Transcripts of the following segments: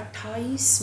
28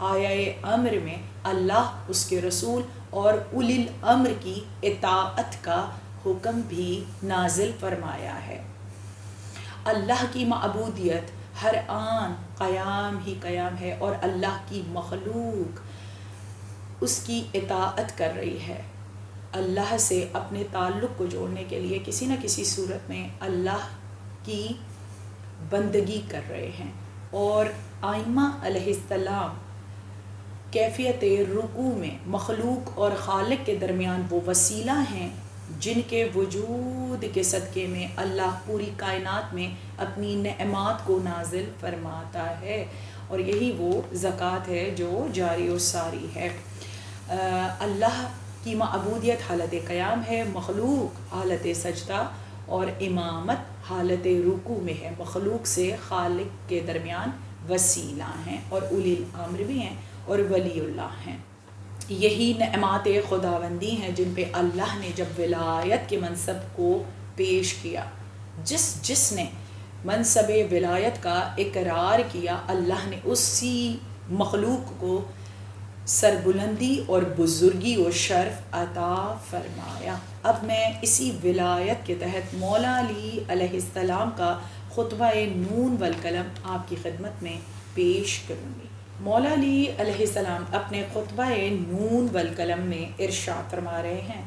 آیہ امر میں اللہ، اس کے رسول اور اولی الامر کی اطاعت کا حکم بھی نازل فرمایا ہے۔ اللہ کی معبودیت ہر آن قیام ہی قیام ہے اور اللہ کی مخلوق اس کی اطاعت کر رہی ہے۔ اللہ سے اپنے تعلق کو جوڑنے کے لیے کسی نہ کسی صورت میں اللہ کی بندگی کر رہے ہیں، اور آئمہ علیہ السلام کیفیت رکوع میں مخلوق اور خالق کے درمیان وہ وسیلہ ہیں جن کے وجود کے صدقے میں اللہ پوری کائنات میں اپنی نعمات کو نازل فرماتا ہے، اور یہی وہ زکوٰۃ ہے جو جاری و ساری ہے۔ اللہ کی معبودیت حالت قیام ہے، مخلوق حالت سجدہ اور امامت حالت رکوع میں ہے، مخلوق سے خالق کے درمیان وسیلہ ہیں اور اولی الامر بھی ہیں اور ولی اللہ ہیں۔ یہی نعمات خداوندی ہیں جن پہ اللہ نے جب ولایت کے منصب کو پیش کیا، جس نے منصب ولایت کا اقرار کیا، اللہ نے اسی مخلوق کو سربلندی اور بزرگی و شرف عطا فرمایا۔ اب میں اسی ولایت کے تحت مولا علی علیہ السلام کا خطبہ نون والقلم آپ کی خدمت میں پیش کروں گی۔ مولا علی علیہ السلام اپنے خطبہ نون والقلم میں ارشاد فرما رہے ہیں،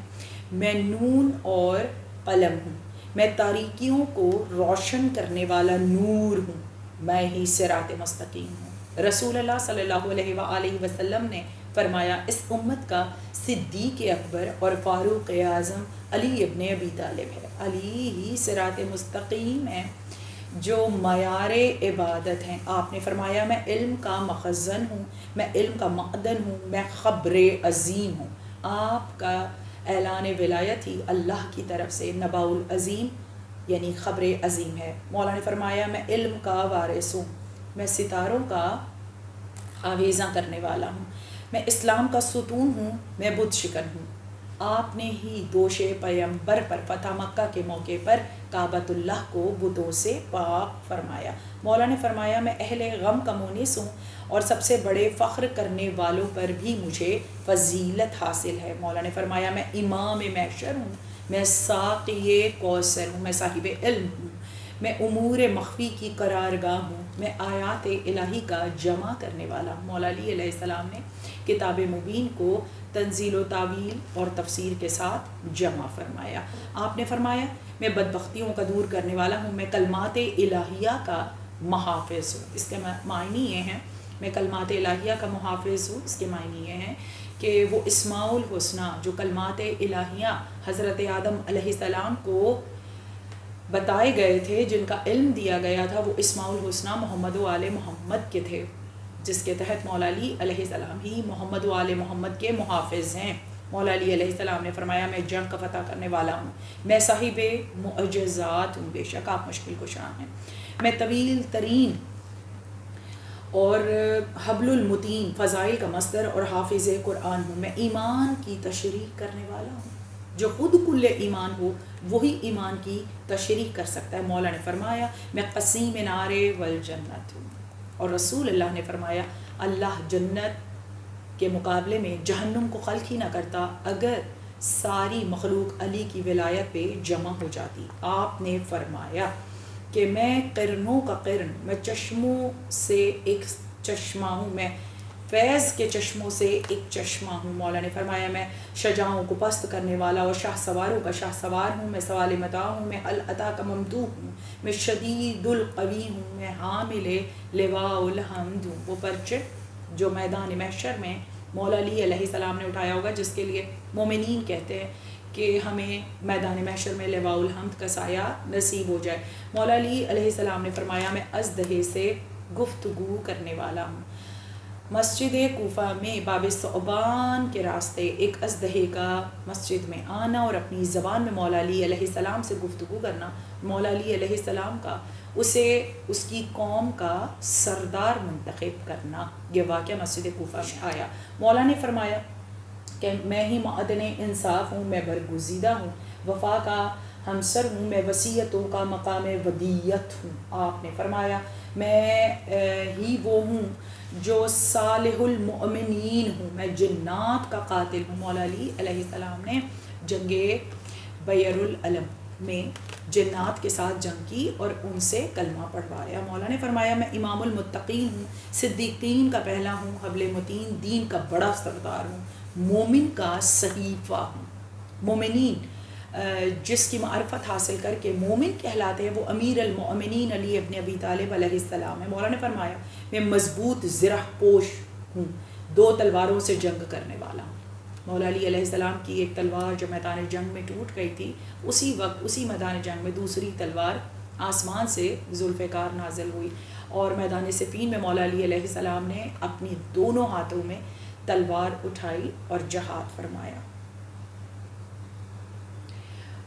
میں نون اور قلم ہوں، میں تاریکیوں کو روشن کرنے والا نور ہوں، میں ہی صراط مستقیم ہوں۔ رسول اللہ صلی اللہ علیہ وآلہ وسلم نے فرمایا، اس امت کا صدیق اکبر اور فاروق اعظم علی ابن ابی طالب ہے۔ علی ہی صراط مستقیم ہے جو معیار عبادت ہیں۔ آپ نے فرمایا، میں علم کا مخزن ہوں، میں علم کا معدن ہوں، میں خبر عظیم ہوں۔ آپ کا اعلان ولایت ہی اللہ کی طرف سے نبأ العظیم یعنی خبر عظیم ہے۔ مولا نے فرمایا، میں علم کا وارث ہوں، میں ستاروں کا آویزاں کرنے والا ہوں، میں اسلام کا ستون ہوں، میں بت شکن ہوں۔ آپ نے ہی دوش پیمبر پر فتح مکہ کے موقع پر کعبۃ اللہ کو بتوں سے پاک فرمایا۔ مولا نے فرمایا، میں اہل غم کا مونس ہوں اور سب سے بڑے فخر کرنے والوں پر بھی مجھے فضیلت حاصل ہے۔ مولا نے فرمایا، میں امام محشر ہوں، میں ساقی کوثر ہوں، میں صاحب علم ہوں، میں امور مخفی کی قرارگاہ ہوں، میں آیات الہی کا جمع کرنے والا ہوں۔ مولا علی علیہ السلام نے کتاب مبین کو تنزیل و تعویل اور تفسیر کے ساتھ جمع فرمایا۔ آپ نے فرمایا، میں بدبختیوں کا دور کرنے والا ہوں، میں کلمات الہیہ کا محافظ ہوں۔ اس کے معنی یہ ہیں، میں کلمات الہیہ کا محافظ ہوں، اس کے معنی یہ ہیں کہ وہ اسماء الحسنہ جو کلمات الہیہ حضرت آدم علیہ السلام کو بتائے گئے تھے، جن کا علم دیا گیا تھا، وہ اسماء الحسنہ محمد و آل محمد کے تھے، جس کے تحت مولا علی علیہ السلام ہی محمد و آل محمد کے محافظ ہیں۔ مولا علی علیہ السلام نے فرمایا، میں جنگ کا فتح کرنے والا ہوں، میں صاحب معجزات ہوں، بے شک آپ مشکل کشا ہیں، میں طویل ترین اور حبل المتین فضائل کا مصدر اور حافظ قرآن ہوں، میں ایمان کی تشریح کرنے والا ہوں، جو خود کل ایمان ہو وہی ایمان کی تشریح کر سکتا ہے۔ مولا نے فرمایا، میں قسیم نار والجنت ہوں، اور رسول اللہ نے فرمایا، اللہ جنت کے مقابلے میں جہنم کو خلق ہی نہ کرتا اگر ساری مخلوق علی کی ولایت پہ جمع ہو جاتی۔ آپ نے فرمایا کہ میں قرنوں کا قرن، میں چشموں سے ایک چشمہ ہوں، میں فیض کے چشموں سے ایک چشمہ ہوں۔ مولا نے فرمایا، میں شجاعوں کو پست کرنے والا اور شاہ سواروں کا شاہ سوار ہوں، میں سوال متاع ہوں، میں العطا کا ممدوح ہوں، میں شدید القوی ہوں، میں حامل لواء الحمد ہوں۔ وہ پرچے جو میدان محشر میں مولا علی علیہ السلام نے اٹھایا ہوگا، جس کے لیے مومنین کہتے ہیں کہ ہمیں میدان محشر میں لواء الحمد کا سایہ نصیب ہو جائے۔ مولا علی علیہ السلام نے فرمایا، میں ازدہے سے گفتگو کرنے والا ہوں۔ مسجد کوفہ میں باب ثعبان کے راستے ایک ازدہے کا مسجد میں آنا اور اپنی زبان میں مولا علی علیہ السلام سے گفتگو کرنا، مولا علی علیہ السلام کا اسے اس کی قوم کا سردار منتخب کرنا، یہ واقعہ مسجد کوفہ میں آیا۔ مولا نے فرمایا کہ میں ہی معدن انصاف ہوں، میں برگزیدہ ہوں، وفا کا ہمسر ہوں، میں وصیتوں کا مقام ودیت ہوں. آپ نے فرمایا میں ہی وہ ہوں جو صالح المؤمنین ہوں، میں جنات کا قاتل ہوں. مولا علی علیہ السلام نے جنگ بئر العلم میں جنات کے ساتھ جنگ کی اور ان سے کلمہ پڑھوایا. مولا نے فرمایا میں امام المتقین ہوں، صدیقین کا پہلا ہوں، حبل متین، دین کا بڑا سردار ہوں، مومن کا صحیفہ ہوں. مومنین جس کی معرفت حاصل کر کے مومن کہلاتے ہیں وہ امیر المؤمنین علی ابن ابی طالب علیہ السلام ہے. مولا نے فرمایا میں مضبوط زرہ پوش ہوں، 2 تلواروں سے جنگ کرنے والا ہوں. مولا علی علیہ السلام کی ایک تلوار جو میدان جنگ میں ٹوٹ گئی تھی، اسی وقت اسی میدان جنگ میں دوسری تلوار آسمان سے ذوالفقار نازل ہوئی اور میدان صفین میں مولا علی علیہ السلام نے اپنی دونوں ہاتھوں میں تلوار اٹھائی اور جہاد فرمایا.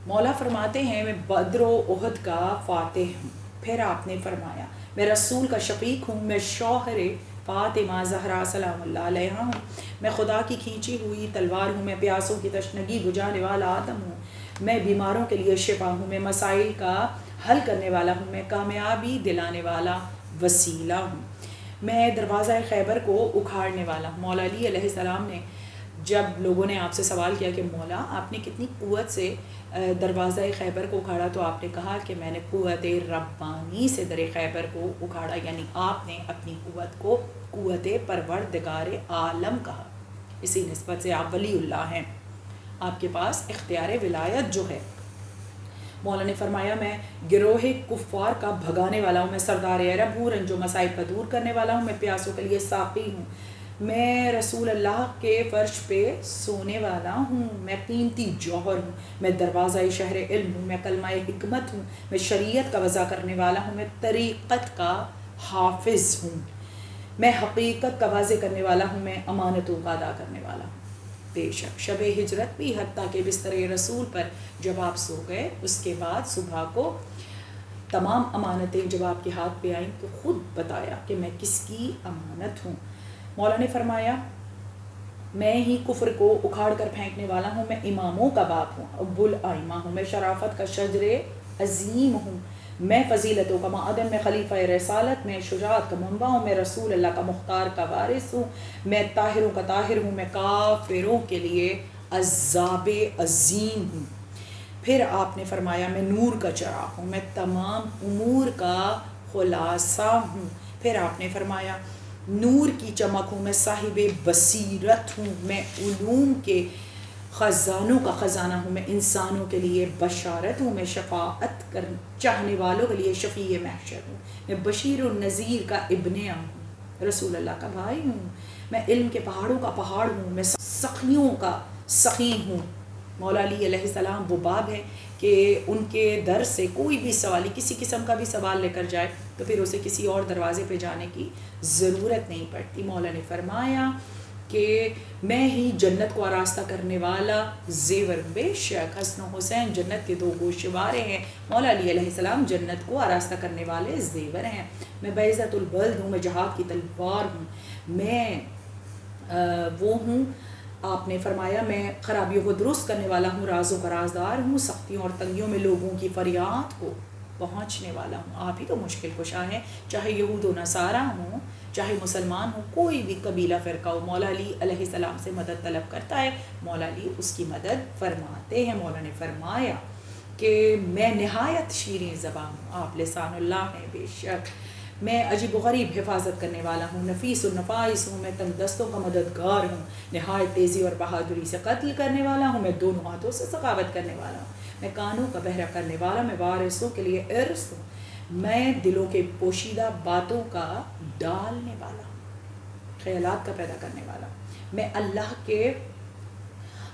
مولا فرماتے ہیں میں بدر و احد کا فاتح ہوں. پھر آپ نے فرمایا میں رسول کا شفیق ہوں، میں شوہر فاطمہ زہرا سلام اللہ علیہا ہوں، میں خدا کی کھینچی ہوئی تلوار ہوں، میں پیاسوں کی تشنگی بجھانے والا آدم ہوں، میں بیماروں کے لیے شفا ہوں، میں مسائل کا حل کرنے والا ہوں، میں کامیابی دلانے والا وسیلہ ہوں، میں دروازہ خیبر کو اکھاڑنے والا ہوں. مولا علی علیہ السلام نے جب لوگوں نے آپ سے سوال کیا کہ مولا آپ نے کتنی قوت سے دروازہ خیبر کو اکھاڑا، تو آپ نے کہا کہ میں نے قوت ربانی سے در خیبر کو اکھاڑا، یعنی آپ نے اپنی قوت کو قوت پروردگار عالم کہا. اسی نسبت سے آپ ولی اللہ ہیں، آپ کے پاس اختیار ولایت جو ہے. مولا نے فرمایا میں گروہ کفار کا بھگانے والا ہوں، میں سردار عرب ہوں، رنج و مصائب کا دور کرنے والا ہوں، میں پیاسوں کے لیے ساقی ہوں، میں رسول اللہ کے فرش پہ سونے والا ہوں، میں قیمتی جوہر ہوں، میں دروازہ شہر علم ہوں، میں کلمہ حکمت ہوں، میں شریعت کا وضع کرنے والا ہوں، میں طریقت کا حافظ ہوں، میں حقیقت کا واضح کرنے والا ہوں، میں امانتوں کا ادا کرنے والا ہوں. بے شک شب ہجرت بھی حتیٰ کہ بستر رسول پر جب آپ سو گئے، اس کے بعد صبح کو تمام امانتیں جب آپ کے ہاتھ پہ آئیں تو خود بتایا کہ میں کس کی امانت ہوں. مولا نے فرمایا میں ہی کفر کو اکھاڑ کر پھینکنے والا ہوں، میں اماموں کا باپ ہوں، ابو الائمہ ہوں، میں شرافت کا شجر عظیم ہوں، میں فضیلتوں کا معدن، میں خلیفہ رسالت، میں شجاعت کا منبع ہوں، میں رسول اللہ کا مختار کا وارث ہوں، میں طاہروں کا طاہر ہوں، میں کافروں کے لیے عذاب عظیم ہوں. پھر آپ نے فرمایا میں نور کا چراغ ہوں، میں تمام امور کا خلاصہ ہوں. پھر آپ نے فرمایا نور کی چمک ہوں، میں صاحب بصیرت ہوں، میں علوم کے خزانوں کا خزانہ ہوں، میں انسانوں کے لیے بشارت ہوں، میں شفاعت چاہنے والوں کے لیے شفیع محشر ہوں، میں بشیر النذیر کا ابن ام ہوں، رسول اللہ کا بھائی ہوں، میں علم کے پہاڑوں کا پہاڑ ہوں، میں سخیوں کا سخی ہوں. مولا علی علیہ السلام وہ باب ہے کہ ان کے در سے کوئی بھی سوالی کسی قسم کا بھی سوال لے کر جائے تو پھر اسے کسی اور دروازے پہ جانے کی ضرورت نہیں پڑتی. مولا نے فرمایا کہ میں ہی جنت کو آراستہ کرنے والا زیور. بے شک حسن و حسین جنت کے 2 گوشوارے ہیں. مولا علی علیہ السلام جنت کو آراستہ کرنے والے زیور ہیں. میں بیضۃ البلد ہوں، میں جہاد کی تلوار ہوں، میں وہ ہوں. آپ نے فرمایا میں خرابیوں کو درست کرنے والا ہوں، رازوں کا رازدار ہوں، سختیوں اور تنگیوں میں لوگوں کی فریاد کو پہنچنے والا ہوں. آپ ہی تو مشکل کشا ہیں، چاہے یہود و نصارہ ہوں، چاہے مسلمان ہوں، کوئی بھی قبیلہ فرقہ ہو، مولا علی علیہ السلام سے مدد طلب کرتا ہے، مولا علی اس کی مدد فرماتے ہیں. مولا نے فرمایا کہ میں نہایت شیریں زبان ہوں، آپ لسان اللہ ہیں. بے شک میں عجیب و غریب حفاظت کرنے والا ہوں، نفیس النفائس ہوں، میں تنگ دستوں کا مددگار ہوں، نہایت تیزی اور بہادری سے قتل کرنے والا ہوں، میں دونوں ہاتھوں سے سخاوت کرنے والا ہوں، میں کانوں کا بہرہ کرنے والا، میں وارثوں کے لیے ارث ہوں، میں دلوں کے پوشیدہ باتوں کا ڈالنے والا ہوں، خیالات کا پیدا کرنے والا ہوں، میں اللہ کے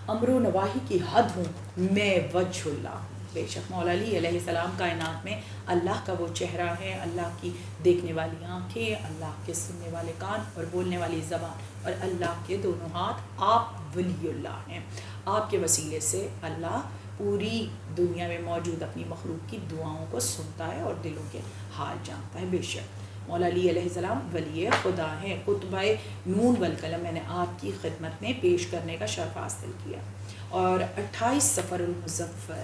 امر و نواہی کی حد ہوں، میں وجہ اللہ ہوں. بے شک مولا علی علیہ السلام کائنات میں اللہ کا وہ چہرہ ہے، اللہ کی دیکھنے والی آنکھیں، اللہ کے سننے والے کان اور بولنے والی زبان، اور اللہ کے دونوں ہاتھ. آپ ولی اللہ ہیں، آپ کے وسیلے سے اللہ پوری دنیا میں موجود اپنی مخلوق کی دعاؤں کو سنتا ہے اور دلوں کے حال جانتا ہے. بے شک مولا علی علیہ السلام ولی خدا ہیں. خطبہ نون والقلم میں نے آپ کی خدمت میں پیش کرنے کا شرف حاصل کیا. اور 28 صفر المظفر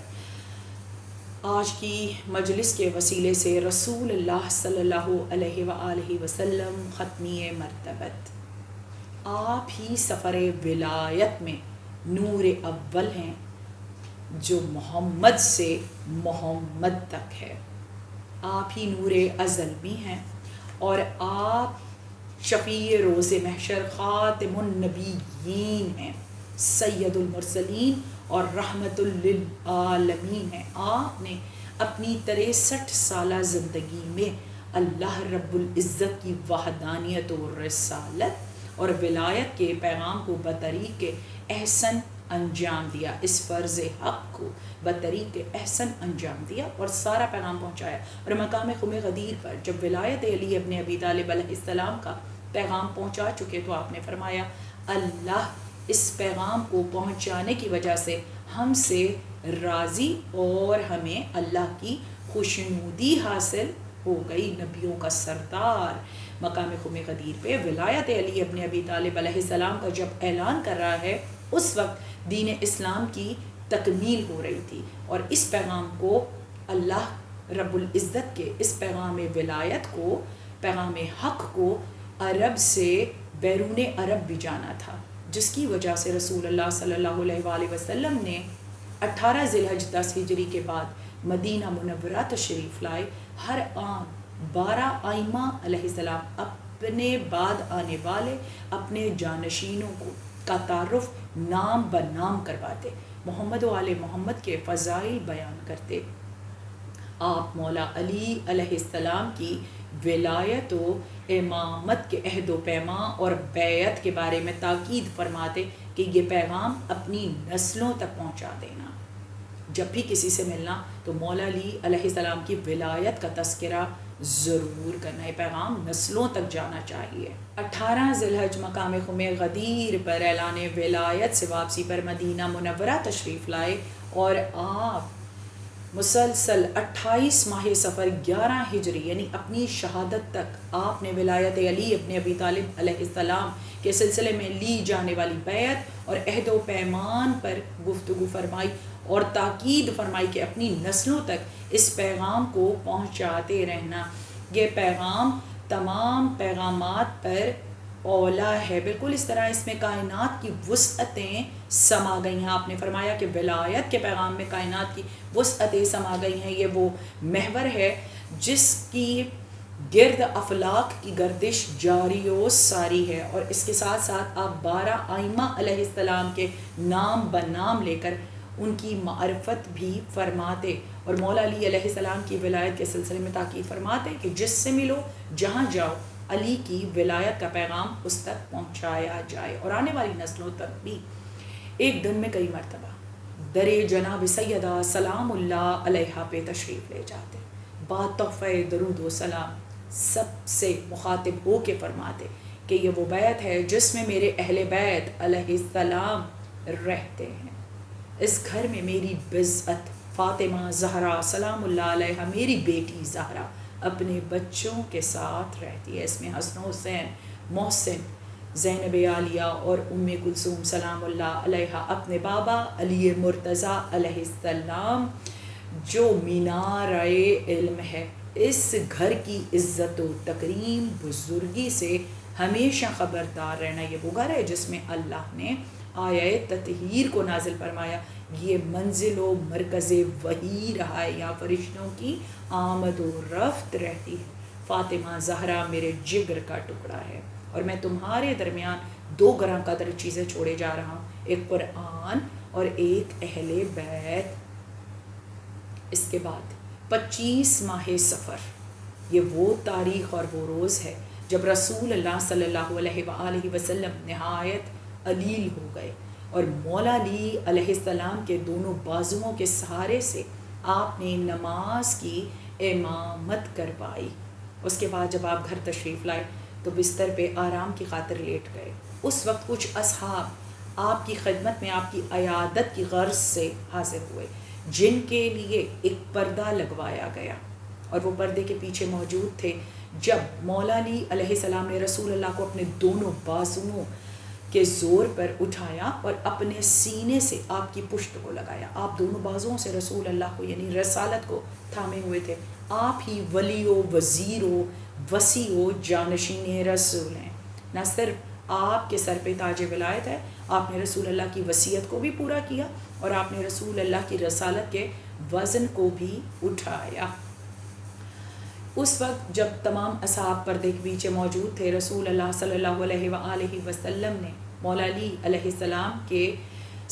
آج کی مجلس کے وسیلے سے رسول اللہ صلی اللہ علیہ وآلہ وسلم ختمی مرتبت، آپ ہی سفر ولایت میں نور اول ہیں جو محمد سے محمد تک ہے، آپ ہی نور ازل بھی ہیں، اور آپ شفیع روز محشر خاتم النبیین ہیں، سید المرسلین اور رحمت للعالمین ہیں۔ آپ نے اپنی 63 سالہ زندگی میں اللہ رب العزت کی وحدانیت و رسالت اور ولایت کے پیغام کو بطریق احسن انجام دیا، اس فرض حق کو بطریق احسن انجام دیا اور سارا پیغام پہنچایا۔ اور مقام خم غدیر پر جب ولایت علی ابن ابی طالب علیہ السلام کا پیغام پہنچا چکے تو آپ نے فرمایا اللہ اس پیغام کو پہنچانے کی وجہ سے ہم سے راضی اور ہمیں اللہ کی خوشنودی حاصل ہو گئی۔ نبیوں کا سردار مقام خم غدیر پہ ولایت علی ابن ابی طالب علیہ السلام کا جب اعلان کر رہا ہے، اس وقت دین اسلام کی تکمیل ہو رہی تھی، اور اس پیغام کو اللہ رب العزت کے اس پیغام ولایت کو، پیغام حق کو عرب سے بیرون عرب بھی جانا تھا، جس کی وجہ سے رسول اللہ صلی اللہ علیہ وآلہ وسلم نے 18 ذی الحج 10 ہجری کے بعد مدینہ منورہ تشریف لائے۔ ہر آن 12 ائمہ علیہ السلام اپنے بعد آنے والے اپنے جانشینوں کو کا تعارف نام بنام کرواتے، محمد و آل محمد کے فضائل بیان کرتے۔ آپ مولا علی علیہ السلام کی ولایت و امامت کے عہد و پیمان اور بیعت کے بارے میں تاکید فرماتے کہ یہ پیغام اپنی نسلوں تک پہنچا دینا، جب بھی کسی سے ملنا تو مولا علی علیہ السلام کی ولایت کا تذکرہ ضرور کرنا، یہ پیغام نسلوں تک جانا چاہیے۔ 18 ذی الحج مقام خم غدیر پر اعلان ولایت سے واپسی پر مدینہ منورہ تشریف لائے، اور آپ مسلسل 28 ماہ سفر 11 ہجری یعنی اپنی شہادت تک آپ نے ولایت علی ابن ابی طالب علیہ السلام کے سلسلے میں لی جانے والی بیعت اور عہد و پیمان پر گفتگو فرمائی اور تاکید فرمائی کہ اپنی نسلوں تک اس پیغام کو پہنچاتے رہنا۔ یہ پیغام تمام پیغامات پر اولا ہے، بالکل اس طرح اس میں کائنات کی وسعتیں سما گئی ہیں۔ آپ نے فرمایا کہ ولایت کے پیغام میں کائنات کی وسعتیں سما گئی ہیں، یہ وہ محور ہے جس کی گرد افلاک کی گردش جاری و ساری ہے، اور اس کے ساتھ ساتھ آپ 12 ائمہ علیہ السلام کے نام بنام لے کر ان کی معرفت بھی فرماتے، اور مولا علی علیہ السلام کی ولایت کے سلسلے میں تاکید فرماتے کہ جس سے ملو جہاں جاؤ علی کی ولایت کا پیغام اس تک پہنچایا جائے، اور آنے والی نسلوں تک بھی۔ ایک دن میں کئی مرتبہ در جناب سیدہ سلام اللہ علیہا پہ تشریف لے جاتے، بات تحفہ درود و سلام سب سے مخاطب ہو کے فرماتے کہ یہ وہ بیت ہے جس میں میرے اہل بیت علیہ السلام رہتے ہیں، اس گھر میں میری بضعت فاطمہ زہرا سلام اللہ علیہا میری بیٹی زہرا اپنے بچوں کے ساتھ رہتی ہے، اس میں حسن و حسین، محسن، زینب عالیہ اور ام کلثوم سلام اللہ علیہا اپنے بابا علی مرتضیٰ علیہ السلام جو مینارۂ علم ہے۔ اس گھر کی عزت و تکریم بزرگی سے ہمیشہ خبردار رہنا، یہ وہ گھر ہے جس میں اللہ نے آیہ تطہیر کو نازل فرمایا، یہ منزل و مرکز وحی رہا ہے، یہاں فرشتوں کی آمد و رفت رہتی ہے۔ فاطمہ زہرا میرے جگر کا ٹکڑا ہے، اور میں تمہارے درمیان 2 گراں قدر چیزیں چھوڑے جا رہا ہوں، ایک قرآن اور ایک اہل بیت۔ اس کے بعد 25 ماہ سفر، یہ وہ تاریخ اور وہ روز ہے جب رسول اللہ صلی اللہ علیہ وآلہ وسلم نہایت علیل ہو گئے، اور مولا علی علیہ السلام کے دونوں بازوؤں کے سہارے سے آپ نے نماز کی امامت کروائی۔ اس کے بعد جب آپ گھر تشریف لائے تو بستر پہ آرام کی خاطر لیٹ گئے۔ اس وقت کچھ اصحاب آپ کی خدمت میں آپ کی عیادت کی غرض سے حاضر ہوئے، جن کے لیے ایک پردہ لگوایا گیا، اور وہ پردے کے پیچھے موجود تھے۔ جب مولا علی علیہ السلام نے رسول اللہ کو اپنے دونوں بازوؤں کے زور پر اٹھایا اور اپنے سینے سے آپ کی پشت کو لگایا. آپ دونوں بازوؤں سے رسول اللہ کو یعنی رسالت کو تھامے ہوئے تھے. آپ ہی ولی و وزیر و وسیع و جانشین رسول ہیں. نہ صرف آپ کے سر پہ تاج ولایت ہے، آپ نے رسول اللہ کی وصیت کو بھی پورا کیا اور آپ نے رسول اللہ کی رسالت کے وزن کو بھی اٹھایا. اس وقت جب تمام اصحاب پردے کے پیچھے موجود تھے، رسول اللہ صلی اللہ علیہ وآلہ وسلم نے مولا علی علیہ السلام کے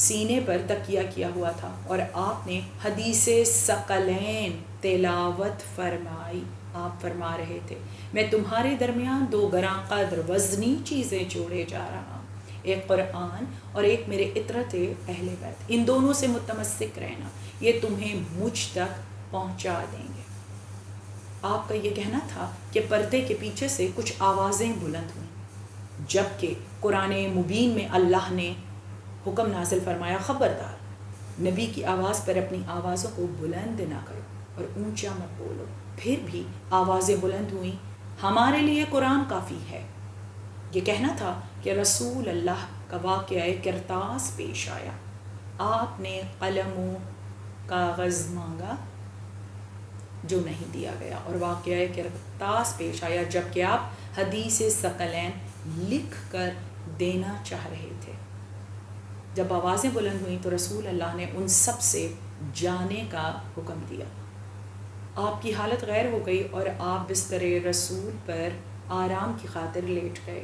سینے پر تکیہ کیا ہوا تھا اور آپ نے حدیث ثقلین تلاوت فرمائی. آپ فرما رہے تھے، میں تمہارے درمیان دو گراں قدر وزنی چیزیں چھوڑے جا رہا ہوں، ایک قرآن اور ایک میرے عطرت اہل بیت. ان دونوں سے متمسک رہنا، یہ تمہیں مجھ تک پہنچا دیں گے. آپ کا یہ کہنا تھا کہ پردے کے پیچھے سے کچھ آوازیں بلند ہوئیں، جبکہ قرآن مبین میں اللہ نے حکم نازل فرمایا، خبردار نبی کی آواز پر اپنی آوازوں کو بلند نہ کرو اور اونچا مت بولو. پھر بھی آوازیں بلند ہوئیں، ہمارے لیے قرآن کافی ہے. یہ کہنا تھا کہ رسول اللہ کا واقعہ کرتاس پیش آیا. آپ نے قلم و کاغذ مانگا جو نہیں دیا گیا اور واقعہ کرتاس پیش آیا جبکہ آپ حدیث ثقلین لکھ کر دینا چاہ رہے تھے. جب آوازیں بلند ہوئیں تو رسول اللہ نے ان سب سے جانے کا حکم دیا. آپ کی حالت غیر ہو گئی اور آپ بستر رسول پر آرام کی خاطر لیٹ گئے.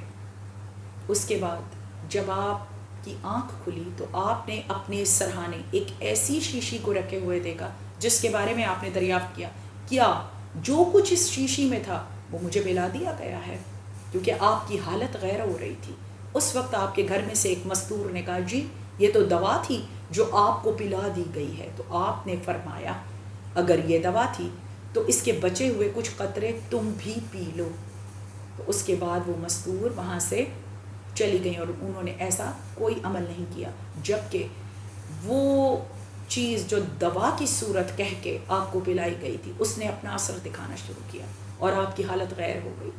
اس کے بعد جب آپ کی آنکھ کھلی تو آپ نے اپنے سرہانے ایک ایسی شیشی کو رکھے ہوئے دیکھا جس کے بارے میں آپ نے دریافت کیا، کیا جو کچھ اس شیشی میں تھا وہ مجھے پلا دیا گیا ہے؟ کیونکہ آپ کی حالت غیر ہو رہی تھی. اس وقت آپ کے گھر میں سے ایک مستور نے کہا، جی یہ تو دوا تھی جو آپ کو پلا دی گئی ہے. تو آپ نے فرمایا، اگر یہ دوا تھی تو اس کے بچے ہوئے کچھ قطرے تم بھی پی لو. تو اس کے بعد وہ مستور وہاں سے چلی گئیں اور انہوں نے ایسا کوئی عمل نہیں کیا، جبکہ وہ چیز جو دوا کی صورت کہہ کے آپ کو پلائی گئی تھی اس نے اپنا اثر دکھانا شروع کیا اور آپ کی حالت غیر ہو گئی.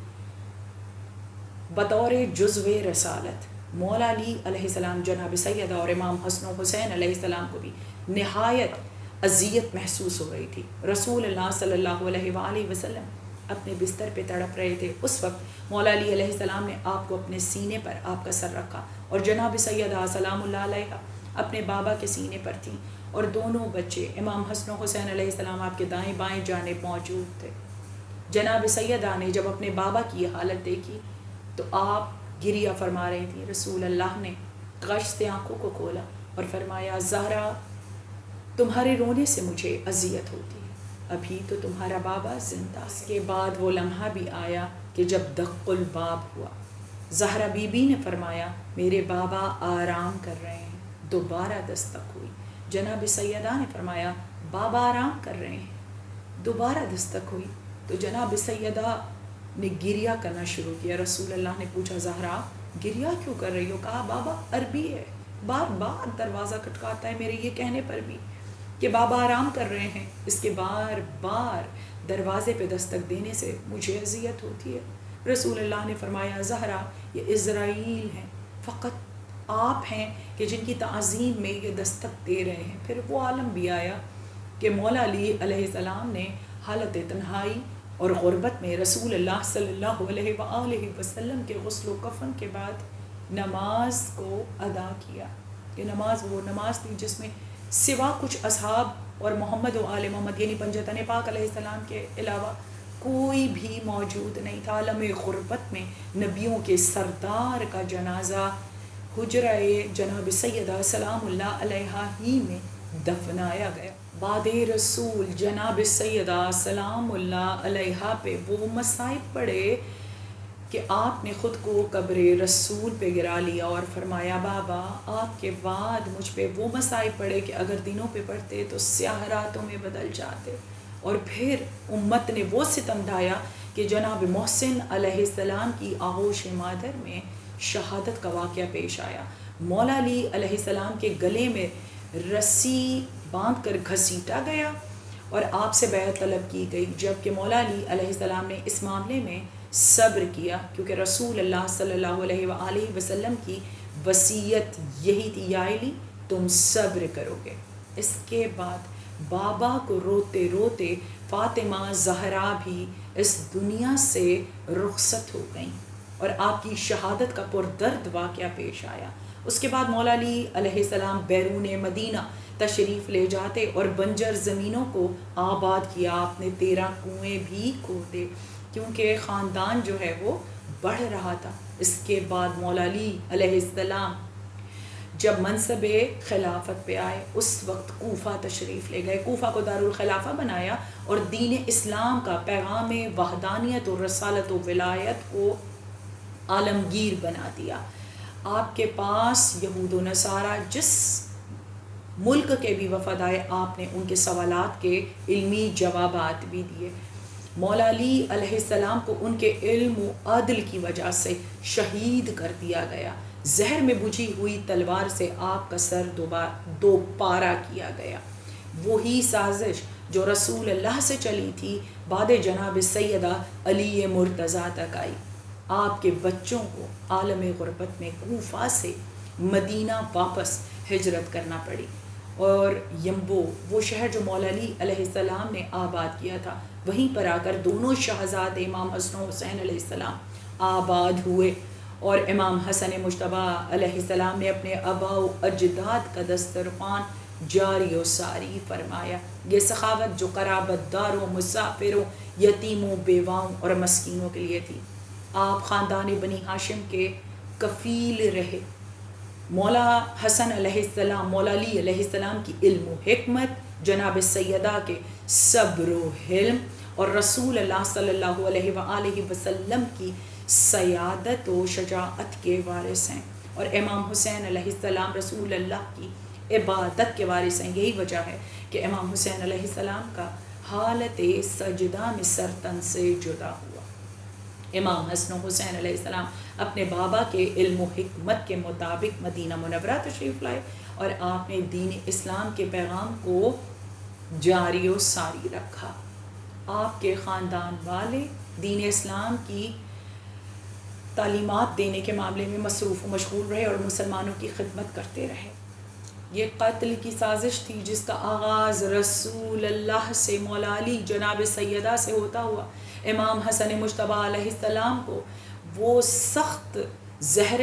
بطور جزو رسالت مولا علی علیہ السلام، جناب سیدہ اور امام حسن و حسین علیہ السلام کو بھی نہایت اذیت محسوس ہو رہی تھی. رسول اللہ صلی اللہ علیہ وآلہ وسلم اپنے بستر پہ تڑپ رہے تھے. اس وقت مولا علی علیہ السلام نے آپ کو اپنے سینے پر آپ کا سر رکھا اور جناب سیدہ سلام اللہ علیہ اپنے بابا کے سینے پر تھیں اور دونوں بچے امام حسن و حسین علیہ السلام آپ کے دائیں بائیں جانب موجود تھے. جناب سیدہ نے جب اپنے بابا کی یہ حالت دیکھی تو آپ گریہ فرما رہی تھیں. رسول اللہ نے غش سے آنکھوں کو کھولا اور فرمایا، زہرا تمہارے رونے سے مجھے اذیت ہوتی ہے، ابھی تو تمہارا بابا زندہ. اس کے بعد وہ لمحہ بھی آیا کہ جب دق الباب ہوا. زہرا بی بی نے فرمایا، میرے بابا آرام کر رہے ہیں. دوبارہ دستک ہوئی. جناب سیدہ نے فرمایا، بابا آرام کر رہے ہیں. دوبارہ دستک ہوئی تو جناب سیدہ نے گریہ کرنا شروع کیا. رسول اللہ نے پوچھا، زہرا گریہ کیوں کر رہی ہو؟ کہا، بابا عربی ہے، بار بار دروازہ کھٹکاتا ہے میرے یہ کہنے پر بھی کہ بابا آرام کر رہے ہیں. اس کے بار بار دروازے پہ دستک دینے سے مجھے اذیت ہوتی ہے. رسول اللہ نے فرمایا، زہرا یہ اسرائیل ہیں، فقط آپ ہیں کہ جن کی تعظیم میں یہ دستک دے رہے ہیں. پھر وہ عالم بھی آیا کہ مولا علی علیہ السلام نے حالت تنہائی اور غربت میں رسول اللہ صلی اللہ علیہ وآلہ وسلم کے غسل و کفن کے بعد نماز کو ادا کیا. یہ نماز وہ نماز تھی جس میں سوا کچھ اصحاب اور محمد و آل محمد یعنی پنجتن پاک علیہ السلام کے علاوہ کوئی بھی موجود نہیں تھا. عالم غربت میں نبیوں کے سردار کا جنازہ حجرہ جناب سیدہ سلام اللہ علیہ ہی میں دفنایا گیا. بعد رسول جناب سیدہ سلام اللہ علیہ پہ وہ مصائب پڑے کہ آپ نے خود کو قبر رسول پہ گرا لیا اور فرمایا، بابا آپ کے بعد مجھ پہ وہ مصائب پڑے کہ اگر دنوں پہ پڑھتے تو سیاہ راتوں میں بدل جاتے. اور پھر امت نے وہ ستم ڈھایا کہ جناب محسن علیہ السلام کی آغوش مادر میں شہادت کا واقعہ پیش آیا. مولا علی علیہ السلام کے گلے میں رسی باندھ کر گھسیٹا گیا اور آپ سے بیعت طلب کی گئی، جبکہ مولا علی علیہ السلام نے اس معاملے میں صبر کیا کیونکہ رسول اللہ صلی اللہ علیہ وآلہ وسلم کی وصیت یہی تھی یا علی تم صبر کرو گے۔ اس کے بعد بابا کو روتے روتے فاطمہ زہرا بھی اس دنیا سے رخصت ہو گئیں اور آپ کی شہادت کا پردرد واقعہ پیش آیا۔ اس کے بعد مولا علی علیہ السلام بیرون مدینہ تشریف لے جاتے اور بنجر زمینوں کو آباد کیا۔ آپ نے 13 کنویں بھی کھودے کیونکہ خاندان جو ہے وہ بڑھ رہا تھا۔ اس کے بعد مولا علی علیہ السلام جب منصب خلافت پہ آئے اس وقت کوفہ تشریف لے گئے، کوفہ کو دارالخلافہ بنایا اور دین اسلام کا پیغام وحدانیت و رسالت و ولایت کو عالمگیر بنا دیا۔ آپ کے پاس یہود و نصارہ جس ملک کے بھی وفد آئے آپ نے ان کے سوالات کے علمی جوابات بھی دیے۔ مولا علی علیہ السلام کو ان کے علم و عدل کی وجہ سے شہید کر دیا گیا۔ زہر میں بجھی ہوئی تلوار سے آپ کا سر دو پارا کیا گیا۔ وہی سازش جو رسول اللہ سے چلی تھی بعد جناب سیدہ علی مرتضیٰ تک آئی۔ آپ کے بچوں کو عالم غربت میں کوفہ سے مدینہ واپس ہجرت کرنا پڑی اور یمبو وہ شہر جو مولا علی علیہ السلام نے آباد کیا تھا وہیں پر آ کر دونوں شہزاد امام حسن و حسین علیہ السلام آباد ہوئے اور امام حسن مجتبیٰ علیہ السلام نے اپنے آباء و اجداد کا دسترخوان جاری و ساری فرمایا۔ یہ سخاوت جو قرابت داروں، مسافروں، یتیموں، بیواؤں اور مسکینوں کے لیے تھی۔ آپ خاندان بنی ہاشم کے کفیل رہے۔ مولا حسن علیہ السلام، مولا علی علیہ السلام کی علم و حکمت، جناب سیدہ کے صبر و حلم اور رسول اللہ صلی اللہ علیہ وآلہ وسلم کی سیادت و شجاعت کے وارث ہیں، اور امام حسین علیہ السلام رسول اللہ کی عبادت کے وارث ہیں۔ یہی وجہ ہے کہ امام حسین علیہ السلام کا حالت سجدہ میں سر تن سے جدا ہوا۔ امام حسن و حسین علیہ السلام اپنے بابا کے علم و حکمت کے مطابق مدینہ منورہ تشریف لائے اور آپ نے دین اسلام کے پیغام کو جاری و ساری رکھا۔ آپ کے خاندان والے دین اسلام کی تعلیمات دینے کے معاملے میں مصروف و مشغول رہے اور مسلمانوں کی خدمت کرتے رہے۔ یہ قتل کی سازش تھی جس کا آغاز رسول اللہ سے، مولا علی جناب سیدہ سے ہوتا ہوا امام حسن مجتبیٰ علیہ السلام کو وہ سخت زہر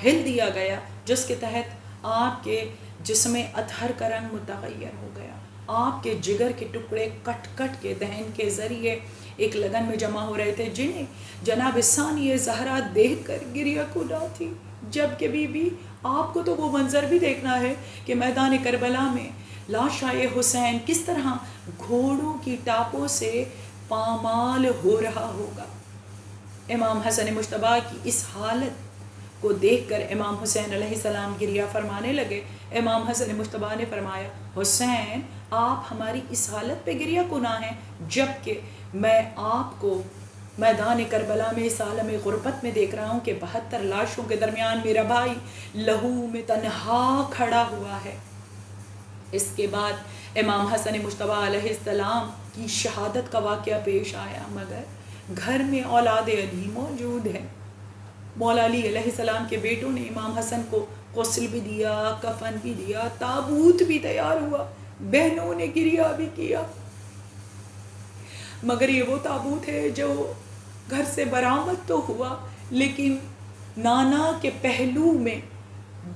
ہل دیا گیا جس کے تحت آپ کے جسم اطہر کا رنگ متغیر ہو گیا۔ آپ کے جگر کے ٹکڑے کٹ کٹ کے دہن کے ذریعے ایک لگن میں جمع ہو رہے تھے جنہیں جناب ثانی زہرا دیکھ کر گریہ کھولا تھی۔ جبکہ بی بی آپ کو تو وہ منظر بھی دیکھنا ہے کہ میدان کربلا میں لاشائے حسین کس طرح گھوڑوں کی ٹاپوں سے پامال ہو رہا ہوگا۔ امام حسن مجتبیٰ کی اس حالت کو دیکھ کر امام حسین علیہ السلام گریہ فرمانے لگے۔ امام حسن مجتبیٰ نے فرمایا، حسین آپ ہماری اس حالت پہ گریہ کنا ہیں جبکہ میں آپ کو میدان کربلا میں اس عالم غربت میں دیکھ رہا ہوں کہ 72 لاشوں کے درمیان میرا بھائی لہو میں تنہا کھڑا ہوا ہے۔ اس کے بعد امام حسن مجتبیٰ علیہ السلام کی شہادت کا واقعہ پیش آیا، مگر گھر میں اولاد علی موجود ہے۔ مولا علی علیہ السلام کے بیٹوں نے امام حسن کو غسل بھی دیا، کفن بھی دیا، تابوت بھی تیار ہوا، بہنوں نے گریہ بھی کیا، مگر یہ وہ تابوت ہے جو گھر سے برآمد تو ہوا لیکن نانا کے پہلو میں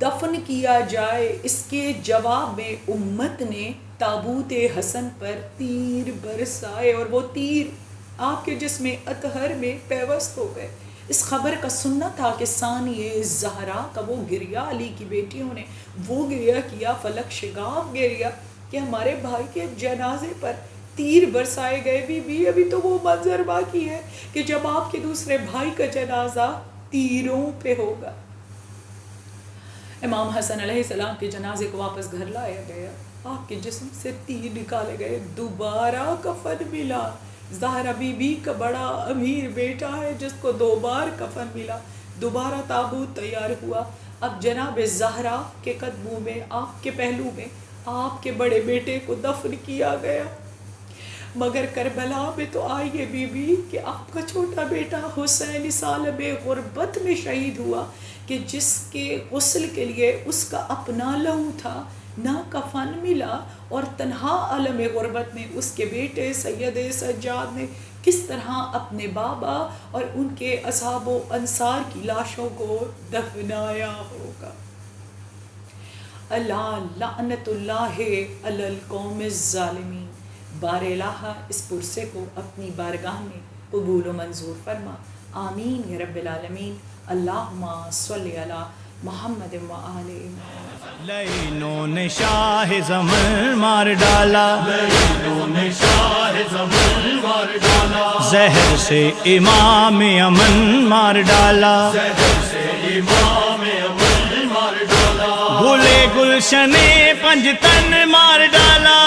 دفن کیا جائے، اس کے جواب میں امت نے تابوت حسن پر تیر برسائے اور وہ تیر آپ کے جسم اطہر میں پیوست ہو گئے۔ اس خبر کا سننا تھا کہ ثانی زہرا کا وہ گریہ، علی کی بیٹیوں نے وہ گریہ کیا، فلک شگاف گریہ کہ ہمارے بھائی کے جنازے پر تیر برسائے گئے۔ بھی ابھی تو وہ منظر باقی ہے کہ جب آپ کے دوسرے بھائی کا جنازہ تیروں پہ ہوگا۔ امام حسن علیہ السلام کے جنازے کو واپس گھر لایا گیا، آپ کے جسم سے تیر نکالے گئے، دوبارہ کفن ملا۔ زہرا بی بی کا بڑا امیر بیٹا ہے جس کو 2 بار کفن ملا، دوبارہ تابوت تیار ہوا۔ اب جناب زہرا کے قدموں میں، آپ کے پہلو میں آپ کے بڑے بیٹے کو دفن کیا گیا۔ مگر کربلا میں تو آئی ہے بی بی کہ آپ کا چھوٹا بیٹا حسین سالب غربت میں شہید ہوا کہ جس کے غسل کے لیے اس کا اپنا لہو تھا، نہ کفن ملا، اور تنہا عالم غربت میں اس کے بیٹے سید سجاد نے کس طرح اپنے بابا اور ان کے اصحاب و انصار کی لاشوں کو دفنایا ہوگا۔ اللہ لعنت اللہ علی القوم الظالمین۔ بار الہ اس پرسے کو اپنی بارگاہ میں قبول و منظور فرما، آمین یا رب العالمین۔ اللہم صلی علی محمد و آل محمد۔ لینوں نے شاہ زمن مار ڈالا، لینوں نے شاہ زمن مار ڈالا، زہر سے امام امن مار ڈالا، زہر سے امام امن مار ڈالا، گلے گلشن پنجتن مار ڈالا،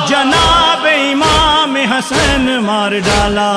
جناب امام حسن مار ڈالا،